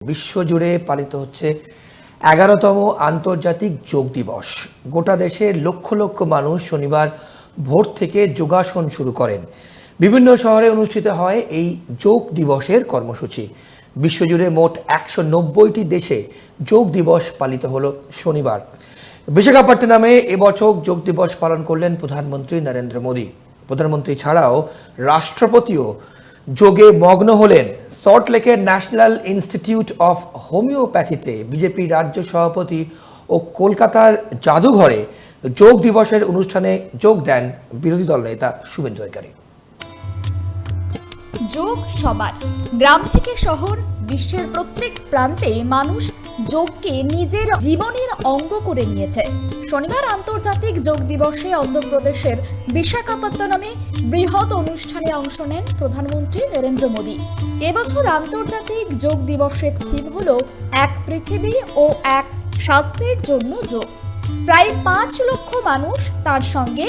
বিশ্বজুড়ে পালিত হচ্ছে 11তম আন্তর্জাতিক যোগ দিবস। গোটা দেশে লক্ষ লক্ষ মানুষ শনিবার ভোর থেকে যোগাসন শুরু করেন। বিভিন্ন শহরে অনুষ্ঠিত হয় এই যোগ দিবসের কর্মসূচি। বিশ্বজুড়ে মোট 190টি দেশে যোগ দিবস পালিত হলো শনিবার। বিশাখাপত্তনমে এবছর যোগ দিবস পালন করলেন প্রধানমন্ত্রী নরেন্দ্র মোদী। প্রধানমন্ত্রী ছাড়াও রাষ্ট্রপতিও যোগে মগ্ন হলেন। সল্টলেকের ন্যাশনাল ইনস্টিটিউট অফ হোমিওপ্যাথিতে বিজেপি রাজ্য সভাপতি ও কলকাতার জাদুঘরে যোগ দিবসের অনুষ্ঠানে যোগ দেন বিরোধী দল নেতা শুভেন্দু অধিকারী। যোগ সবার, গ্রাম থেকে শহর, বিশ্বের প্রত্যেক প্রান্তে মানুষ যোগকে নিজের জীবনের অঙ্গ করে নিয়েছে। শনিবার আন্তর্জাতিক যোগ দিবসে অন্ধ্রপ্রদেশের বিশাখাপত্তনমে বৃহৎ অনুষ্ঠানে অংশ নেন প্রধানমন্ত্রী নরেন্দ্র মোদী। এবছর আন্তর্জাতিক যোগ দিবসের থিম হল এক পৃথিবী ও এক স্বাস্থ্যের জন্য যোগ। প্রায় 5 লক্ষ মানুষ তার সঙ্গে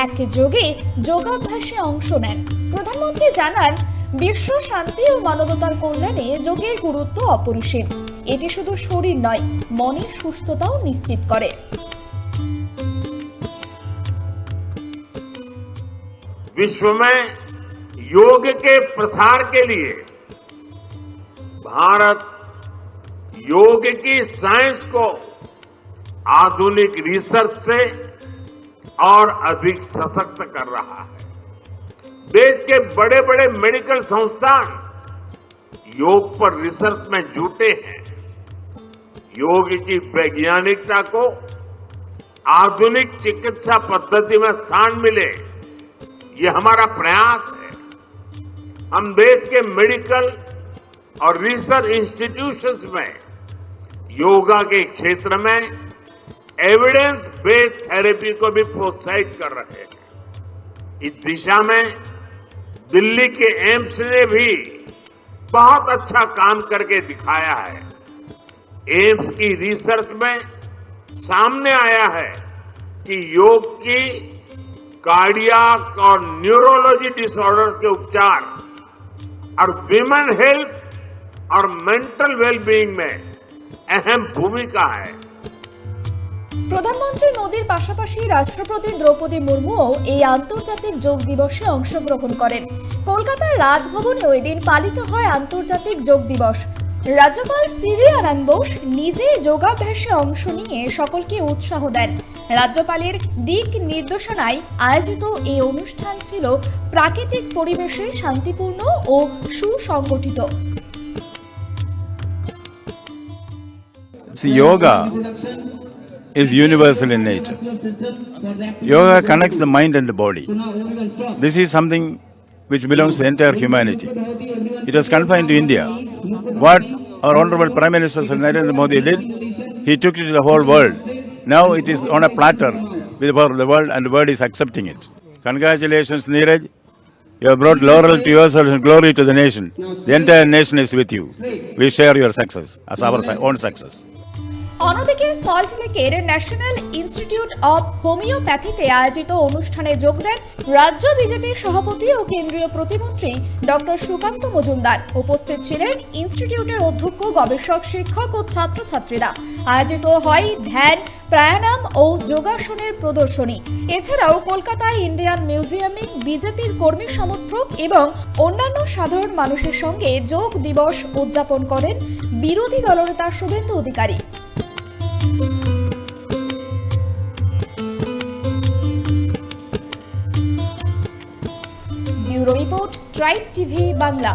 এক যোগে যোগাভ্যাসে অংশ নেন। প্রধানমন্ত্রী জানান, বিশ্ব শান্তি ও মানবতার কল্যাণে যোগের গুরুত্ব অপরিসীম। এটি শুধু শরীর নয়, মনের সুস্থতাও নিশ্চিত করে। विश्व में योग के प्रसार के लिए भारत योग की साइंस को आधुनिक रिसर्च से और अधिक सशक्त कर रहा है। देश के बड़े बड़े मेडिकल संस्थान योग पर रिसर्च में जुटे हैं। योग की वैज्ञानिकता को आधुनिक चिकित्सा पद्धति में स्थान मिले, ये हमारा प्रयास है। हम देश के मेडिकल और रिसर्च इंस्टीट्यूशंस में योगा के क्षेत्र में एविडेंस बेस्ड थेरेपी को भी प्रोत्साहित कर रहे हैं। इस दिशा में दिल्ली के एम्स ने भी बहुत अच्छा काम करके दिखाया है। एम्स की रिसर्च में सामने आया है कि योग की कार्डियक और न्यूरोलॉजी डिसऑर्डर्स के उपचार और विमेन हेल्थ और मेंटल वेलबीइंग में अहम भूमिका है। প্রধানমন্ত্রী মোদীর পাশাপাশি রাষ্ট্রপতি দ্রৌপদী মুর্মুও এই আন্তর্জাতিক যোগ দিবসে অংশগ্রহণ করেন। কলকাতার রাজভবনে ওই দিন পালিত হয় আন্তর্জাতিক যোগ দিবস। রাজ্যপাল সিভি আনন্দ বোস নিজে যোগাভ্যাসে অংশ নিয়ে সকলকে উৎসাহ দেন। রাজ্যপালের দিক নির্দেশনায় আয়োজিত এই অনুষ্ঠান ছিল প্রাকৃতিক পরিবেশে শান্তিপূর্ণ ও সুসংগঠিত। Yoga is universal in nature. Yoga connects the mind and the body. This is something which belongs to the entire humanity. It was confined to India. What our Honorable Prime Minister Narendra Modi did, he took it to the whole world. Now it is on a platter with the world, and the world is accepting it. Congratulations, Neeraj. You have brought laurel to yourself and glory to the nation. The entire nation is with you. We share your success as our own success. অন্যদিকে সল্টলেকের national institute of হোমিওপ্যাথিতে আয়োজিত অনুষ্ঠানে যোগ দেন রাজ্য বিজেপির সভাপতি ও কেন্দ্রীয় প্রতিমন্ত্রী ডক্টর সুকান্ত মজুমদার। উপস্থিত ছিলেন ইনস্টিটিউটের অধ্যক্ষ, গবেষক, শিক্ষক ও ছাত্রছাত্রীরা। আয়োজিত হয় ধ্যান, প্রাণায়াম ও যোগাসনের প্রদর্শনী। এছাড়াও কলকাতায় ইন্ডিয়ান মিউজিয়ামে বিজেপির কর্মী সমর্থক এবং অন্যান্য সাধারণ মানুষের সঙ্গে যোগ দিবস উদযাপন করেন বিরোধী দলনেতা Suvendu Adhikari. Bureau report, tribe TV Bangla.